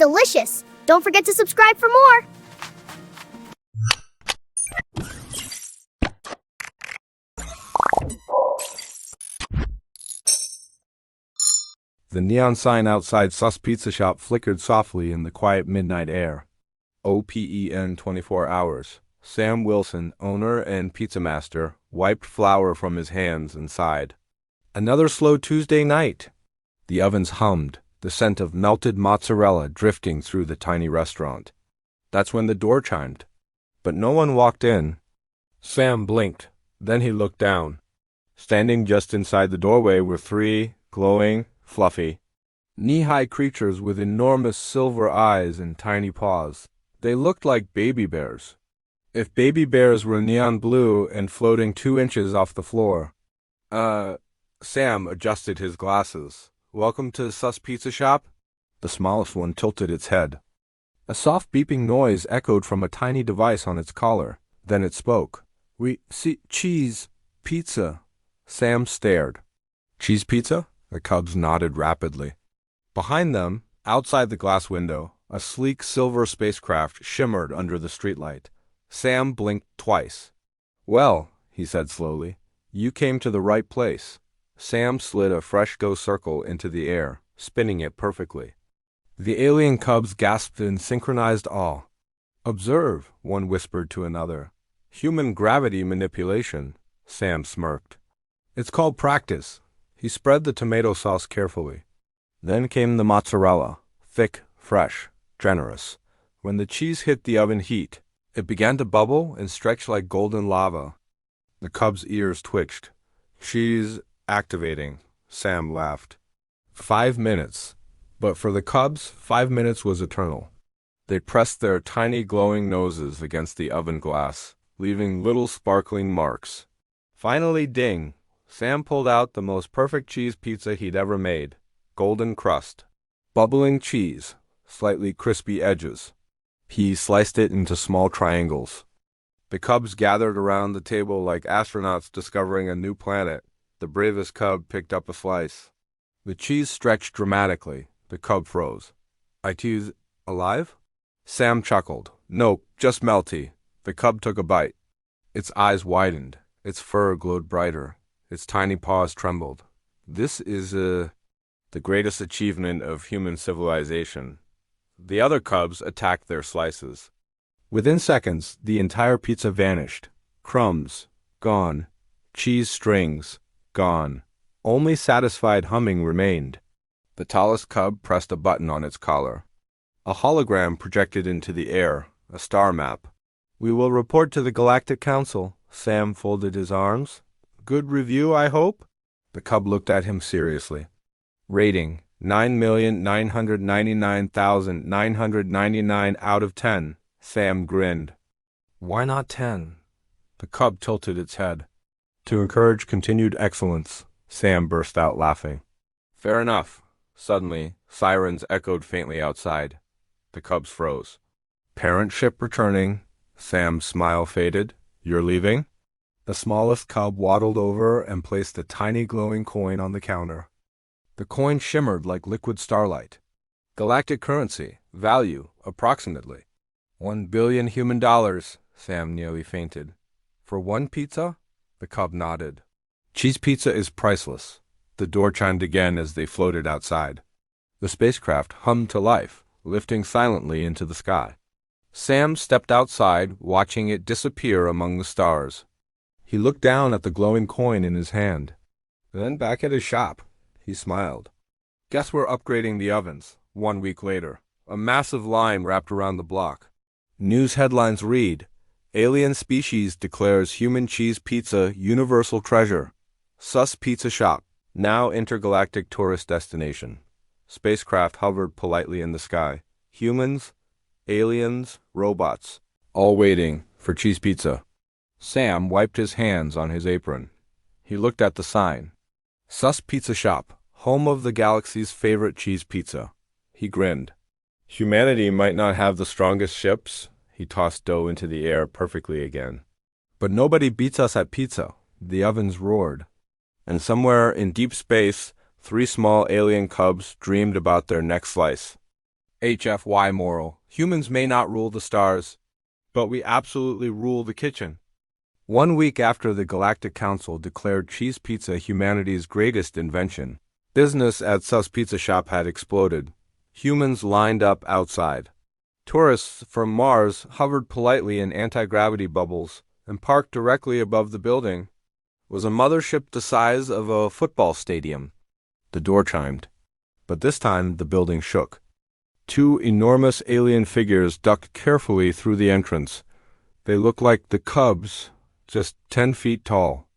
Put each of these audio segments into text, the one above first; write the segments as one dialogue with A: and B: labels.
A: delicious. Don't forget to subscribe for more.
B: The neon sign outside Sus Pizza Shop flickered softly in the quiet midnight air. OPEN 24 hours. Sam Wilson, owner and pizza master, wiped flour from his hands and sighed. Another slow Tuesday night. The ovens hummed, the scent of melted mozzarella drifting through the tiny restaurant. That's when the door chimed. But no one walked in. Sam blinked. Then he looked down. Standing just inside the doorway were three glowing, fluffy, knee-high creatures with enormous silver eyes and tiny paws. They looked like baby bears. If baby bears were neon blue and floating 2 inches off the floor. Sam adjusted his glasses. Welcome to Sus Pizza Shop? The smallest one tilted its head. A soft beeping noise echoed from a tiny device on its collar. Then it spoke. We see cheese, pizza. Sam stared. Cheese pizza? The cubs nodded rapidly. Behind them, outside the glass window, a sleek silver spacecraft shimmered under the streetlight. Sam blinked twice. Well, he said slowly, you came to the right place. Sam slid a fresh go circle into the air, spinning it perfectly. The alien cubs gasped in synchronized awe. Observe, one whispered to another. Human gravity manipulation, Sam smirked. It's called practice. He spread the tomato sauce carefully. Then came the mozzarella, thick, fresh, generous. When the cheese hit the oven heat, it began to bubble and stretch like golden lava. The cubs' ears twitched. Cheese activating, Sam laughed. 5 minutes. But for the cubs, 5 minutes was eternal. They pressed their tiny glowing noses against the oven glass, leaving little sparkling marks. Finally, ding! Sam pulled out the most perfect cheese pizza he'd ever made. Golden crust, bubbling cheese, slightly crispy edges. He sliced it into small triangles. The cubs gathered around the table like astronauts discovering a new planet. The bravest cub picked up a slice. The cheese stretched dramatically. The cub froze. "It's alive?" Sam chuckled. "Nope, just melty." The cub took a bite. Its eyes widened. Its fur glowed brighter. Its tiny paws trembled. This is the greatest achievement of human civilization. The other cubs attacked their slices. Within seconds, the entire pizza vanished. Crumbs, gone. Cheese strings, gone. Only satisfied humming remained. The tallest cub pressed a button on its collar. A hologram projected into the air, a star map. "We will report to the Galactic Council." Sam folded his arms. "Good review, I hope?" The cub looked at him seriously. Rating, 9,999,999 out of 10. Sam grinned. "Why not 10? The cub tilted its head. "To encourage continued excellence." Sam burst out laughing. "Fair enough." Suddenly, sirens echoed faintly outside. The cubs froze. "Parent ship returning." Sam's smile faded. "You're leaving?" The smallest cub waddled over and placed a tiny glowing coin on the counter. The coin shimmered like liquid starlight. Galactic currency, value, approximately. 1 billion human dollars, Sam nearly fainted. "For one pizza?" The cub nodded. "Cheese pizza is priceless." The door chimed again as they floated outside. The spacecraft hummed to life, lifting silently into the sky. Sam stepped outside, watching it disappear among the stars. He looked down at the glowing coin in his hand, then back at his shop. He smiled. "Guess we're upgrading the ovens." 1 week later, a massive line wrapped around the block. News headlines read, "Alien species declares human cheese pizza universal treasure." Sus Pizza Shop, now intergalactic tourist destination. Spacecraft hovered politely in the sky. Humans, aliens, robots, all waiting for cheese pizza. Sam wiped his hands on his apron. He looked at the sign. Sus Pizza Shop, home of the galaxy's favorite cheese pizza. He grinned. Humanity might not have the strongest ships. He tossed dough into the air perfectly again. But nobody beats us at pizza. The ovens roared. And somewhere in deep space, 3 small alien cubs dreamed about their next slice. HFY moral. Humans may not rule the stars, but we absolutely rule the kitchen. 1 week after the Galactic Council declared cheese pizza humanity's greatest invention, business at Sus Pizza Shop had exploded. Humans lined up outside. Tourists from Mars hovered politely in anti-gravity bubbles and parked directly above the building. It was a mothership the size of a football stadium. The door chimed, but this time the building shook. 2 enormous alien figures ducked carefully through the entrance. They looked like the Cubs, just 10 feet tall.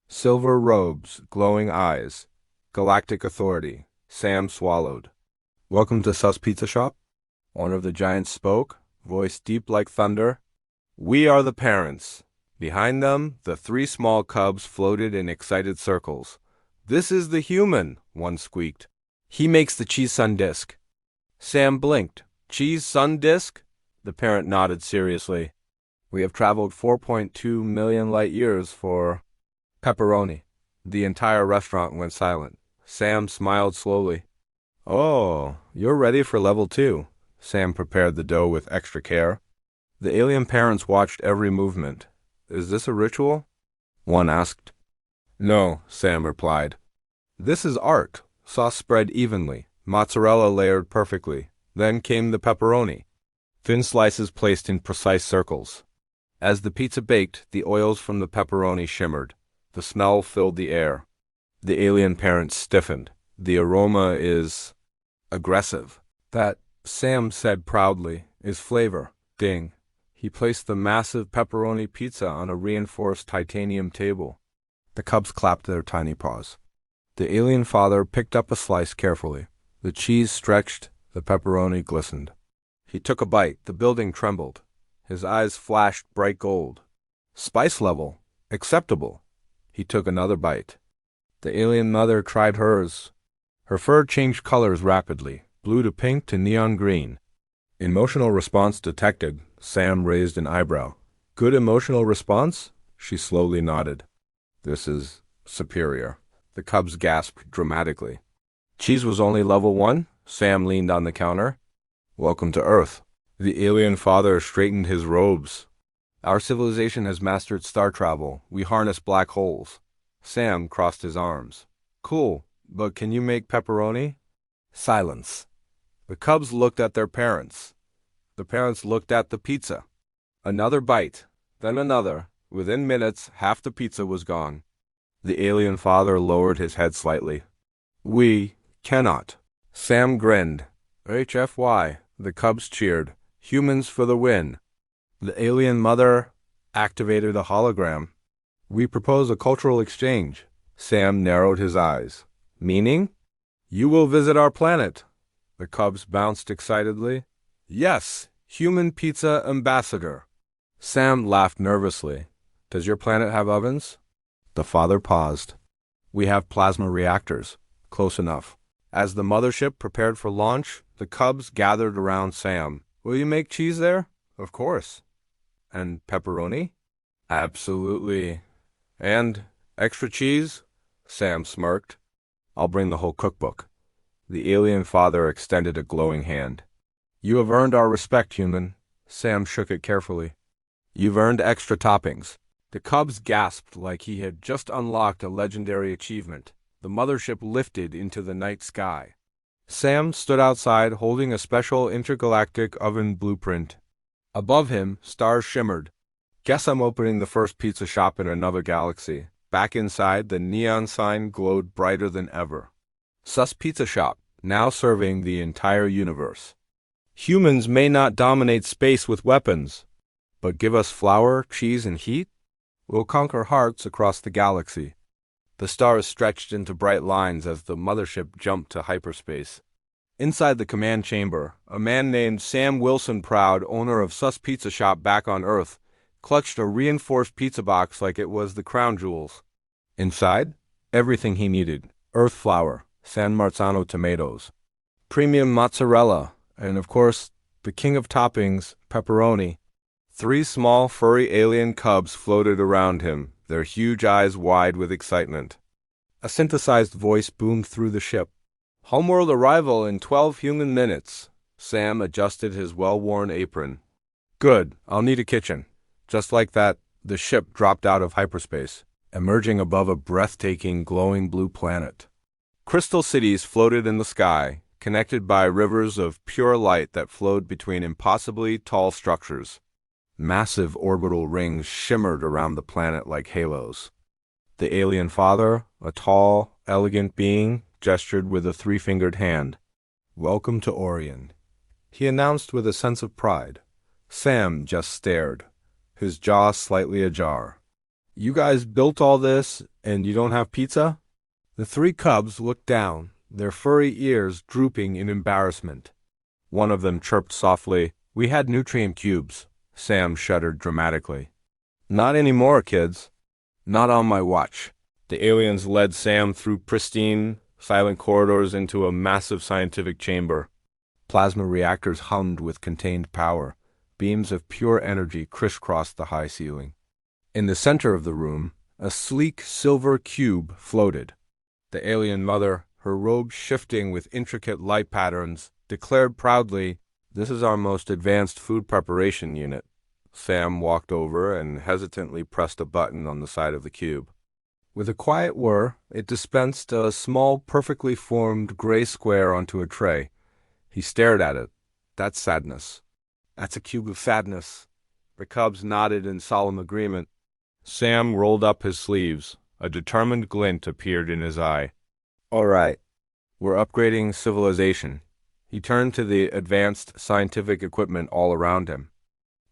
B: Silver robes, glowing eyes. Galactic authority. Sam swallowed. "Welcome to Sus Pizza Shop," one of the giants spoke, voice deep like thunder. "We are the parents." Behind them, the 3 small cubs floated in excited circles. "This is the human," one squeaked. "He makes the cheese sun disk." Sam blinked. "Cheese sun disk?" The parent nodded seriously. "We have traveled 4.2 million light years for pepperoni." The entire restaurant went silent. Sam smiled slowly. "Oh, you're ready for level 2. Sam prepared the dough with extra care. The alien parents watched every movement. "Is this a ritual?" one asked. "No," Sam replied. "This is art." Sauce spread evenly, mozzarella layered perfectly. Then came the pepperoni, thin slices placed in precise circles. As the pizza baked, the oils from the pepperoni shimmered. The smell filled the air. The alien parents stiffened. "The aroma is aggressive." "That," Sam said proudly, "is flavor." Ding. He placed the massive pepperoni pizza on a reinforced titanium table. The cubs clapped their tiny paws. The alien father picked up a slice carefully. The cheese stretched, the pepperoni glistened. He took a bite. The building trembled. His eyes flashed bright gold. "Spice level. Acceptable." He took another bite. The alien mother tried hers. Her fur changed colors rapidly, blue to pink to neon green. "Emotional response detected." Sam raised an eyebrow. "Good emotional response?" She slowly nodded. "This is superior." The cubs gasped dramatically. "Cheese was only level 1? Sam leaned on the counter. "Welcome to Earth." The alien father straightened his robes. "Our civilization has mastered star travel. We harness black holes." Sam crossed his arms. "Cool, but can you make pepperoni?" Silence. The cubs looked at their parents. The parents looked at the pizza. Another bite, then another. Within minutes, half the pizza was gone. The alien father lowered his head slightly. "We cannot." Sam grinned. HFY. The cubs cheered. "Humans for the win." The alien mother activated a hologram. "We propose a cultural exchange." Sam narrowed his eyes. "Meaning?" "You will visit our planet." The cubs bounced excitedly. "Yes, human pizza ambassador." Sam laughed nervously. "Does your planet have ovens?" The father paused. "We have plasma reactors." Close enough. As the mothership prepared for launch, the cubs gathered around Sam. "Will you make cheese there?" "Of course." "And pepperoni?" "Absolutely." "And extra cheese?" Sam smirked. "I'll bring the whole cookbook." The alien father extended a glowing hand. "You have earned our respect, human." Sam shook it carefully. "You've earned extra toppings." The cubs gasped like he had just unlocked a legendary achievement. The mothership lifted into the night sky. Sam stood outside holding a special intergalactic oven blueprint. Above him, stars shimmered. "Guess I'm opening the first pizza shop in another galaxy." Back inside, the neon sign glowed brighter than ever. Sus Pizza Shop, now serving the entire universe. Humans may not dominate space with weapons, but give us flour, cheese, and heat? We'll conquer hearts across the galaxy. The stars stretched into bright lines as the mothership jumped to hyperspace. Inside the command chamber, a man named Sam Wilson Proud, owner of Sus Pizza Shop back on Earth, clutched a reinforced pizza box like it was the crown jewels. Inside, everything he needed: Earth flour, San Marzano tomatoes, premium mozzarella, and of course, the king of toppings, pepperoni. 3 small, furry alien cubs floated around him, their huge eyes wide with excitement. A synthesized voice boomed through the ship. "Homeworld arrival in 12 human minutes." Sam adjusted his well-worn apron. Good, I'll need a kitchen. Just like that, the ship dropped out of hyperspace, emerging above a breathtaking, glowing blue planet. Crystal cities floated in the sky, connected by rivers of pure light that flowed between impossibly tall structures. Massive orbital rings shimmered around the planet like halos. The alien father, a tall, elegant being, gestured with a three-fingered hand. "Welcome to Orian," he announced with a sense of pride. Sam just stared, his jaw slightly ajar. "You guys built all this, and you don't have pizza?" The three cubs looked down, their furry ears drooping in embarrassment. One of them chirped softly, "We had nutrient cubes." Sam shuddered dramatically. "Not anymore, kids. Not on my watch." The aliens led Sam through pristine, silent corridors into a massive scientific chamber. Plasma reactors hummed with contained power. Beams of pure energy crisscrossed the high ceiling. In the center of the room, a sleek silver cube floated. The alien mother, her robe shifting with intricate light patterns, declared proudly, "This is our most advanced food preparation unit." Sam walked over and hesitantly pressed a button on the side of the cube. With a quiet whir, it dispensed a small, perfectly formed gray square onto a tray. He stared at it. "That's sadness." "That's a cube of sadness." The cubs nodded in solemn agreement. Sam rolled up his sleeves. A determined glint appeared in his eye. "All right, we're upgrading civilization." He turned to the advanced scientific equipment all around him.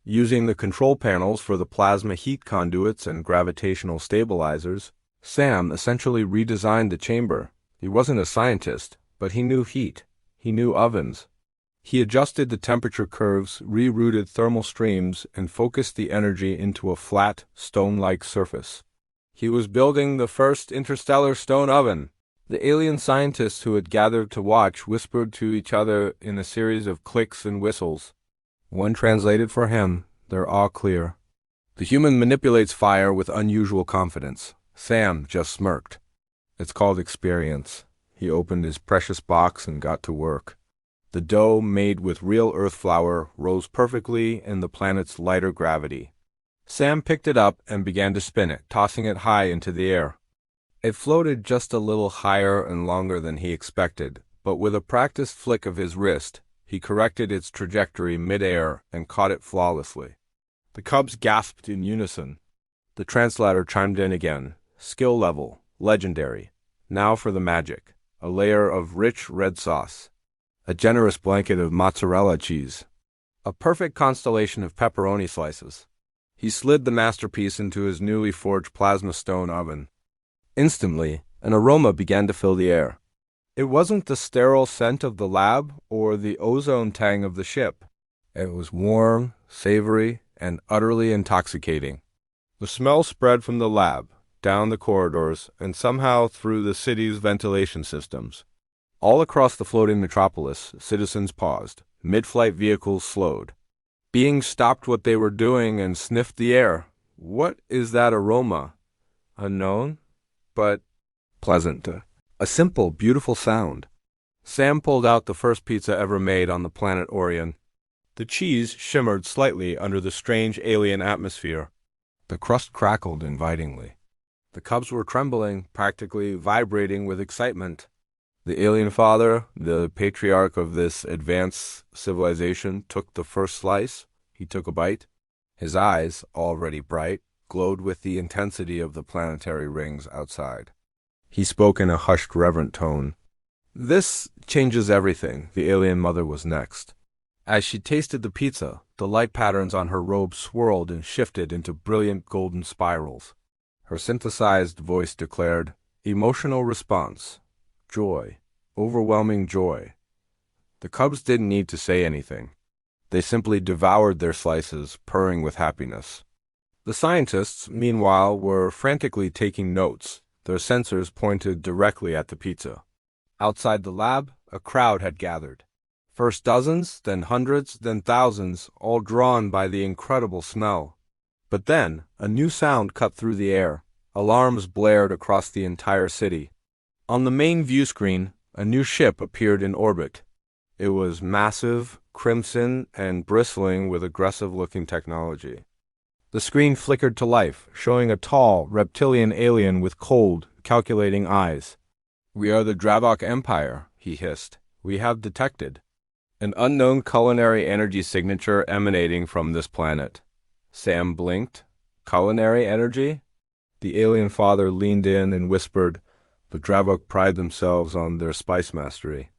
B: Using the control panels for the plasma heat conduits and gravitational stabilizers, Sam essentially redesigned the chamber. He wasn't a scientist, but he knew heat. He knew ovens. He adjusted the temperature curves, rerouted thermal streams, and focused the energy into a flat, stone-like surface. He was building the first interstellar stone oven. The alien scientists who had gathered to watch whispered to each other in a series of clicks and whistles. One translated for him, their awe clear. "The human manipulates fire with unusual confidence." Sam just smirked. "It's called experience." He opened his precious box and got to work. The dough, made with real earth flour, rose perfectly in the planet's lighter gravity. Sam picked it up and began to spin it, tossing it high into the air. It floated just a little higher and longer than he expected, but with a practiced flick of his wrist, he corrected its trajectory mid-air and caught it flawlessly. The cubs gasped in unison. The translator chimed in again. "Skill level, legendary. Now for the magic. A layer of rich red sauce. A generous blanket of mozzarella cheese. A perfect constellation of pepperoni slices." He slid the masterpiece into his newly forged plasma stone oven. Instantly, an aroma began to fill the air. It wasn't the sterile scent of the lab or the ozone tang of the ship. It was warm, savory, and utterly intoxicating. The smell spread from the lab, down the corridors, and somehow through the city's ventilation systems. All across the floating metropolis, citizens paused. Mid-flight vehicles slowed. Beings stopped what they were doing and sniffed the air. What is that aroma? Unknown, but pleasant. A simple, beautiful sound. Sam pulled out the first pizza ever made on the planet Orian. The cheese shimmered slightly under the strange alien atmosphere. The crust crackled invitingly. The cubs were trembling, practically vibrating with excitement. The alien father, the patriarch of this advanced civilization, took the first slice. He took a bite. His eyes, already bright, glowed with the intensity of the planetary rings outside. He spoke in a hushed, reverent tone. "This changes everything." The alien mother was next. As she tasted the pizza, the light patterns on her robe swirled and shifted into brilliant golden spirals. Her synthesized voice declared, "Emotional response. Joy. Overwhelming joy." The cubs didn't need to say anything. They simply devoured their slices, purring with happiness. The scientists, meanwhile, were frantically taking notes. Their sensors pointed directly at the pizza. Outside the lab, a crowd had gathered. First dozens, then hundreds, then thousands, all drawn by the incredible smell. But then, a new sound cut through the air. Alarms blared across the entire city. On the main view screen, a new ship appeared in orbit. It was massive, crimson, and bristling with aggressive-looking technology. The screen flickered to life, showing a tall, reptilian alien with cold, calculating eyes. "We are the Dravok Empire," he hissed. "We have detected an unknown culinary energy signature emanating from this planet." Sam blinked. "Culinary energy?" The alien father leaned in and whispered, "The Dravok pride themselves on their spice mastery.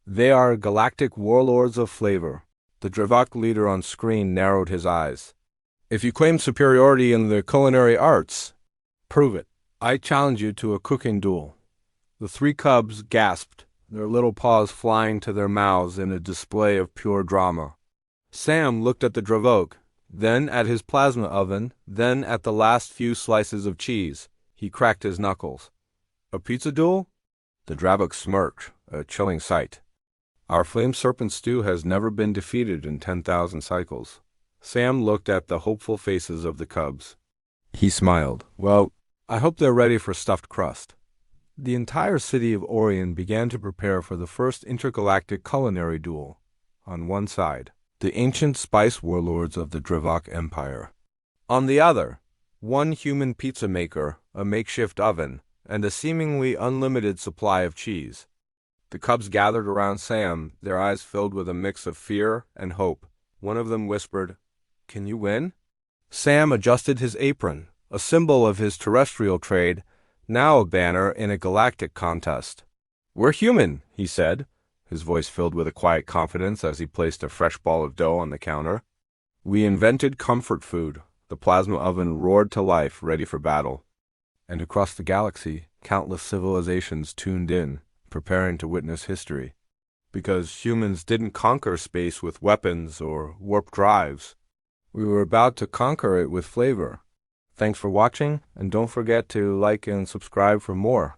B: They are galactic warlords of flavor." The Dravok leader on screen narrowed his eyes. "If you claim superiority in the culinary arts, prove it. I challenge you to a cooking duel." The three cubs gasped, their little paws flying to their mouths in a display of pure drama. Sam looked at the Dravok, then at his plasma oven, then at the last few slices of cheese. He cracked his knuckles. "A pizza duel?" The Dravok smirked, a chilling sight. "Our flame serpent stew has never been defeated in 10,000 cycles." Sam looked at the hopeful faces of the cubs. He smiled. "Well, I hope they're ready for stuffed crust." The entire city of Orian began to prepare for the first intergalactic culinary duel. On one side, the ancient spice warlords of the Dravok Empire. On the other, one human pizza maker, a makeshift oven, and a seemingly unlimited supply of cheese. The cubs gathered around Sam, their eyes filled with a mix of fear and hope. One of them whispered, "Can you win?" Sam adjusted his apron, a symbol of his terrestrial trade, now a banner in a galactic contest. "We're human," he said, his voice filled with a quiet confidence as he placed a fresh ball of dough on the counter. "We invented comfort food." The plasma oven roared to life, ready for battle. And across the galaxy, countless civilizations tuned in, preparing to witness history. Because humans didn't conquer space with weapons or warp drives. We were about to conquer it with flavor. Thanks for watching, and don't forget to like and subscribe for more.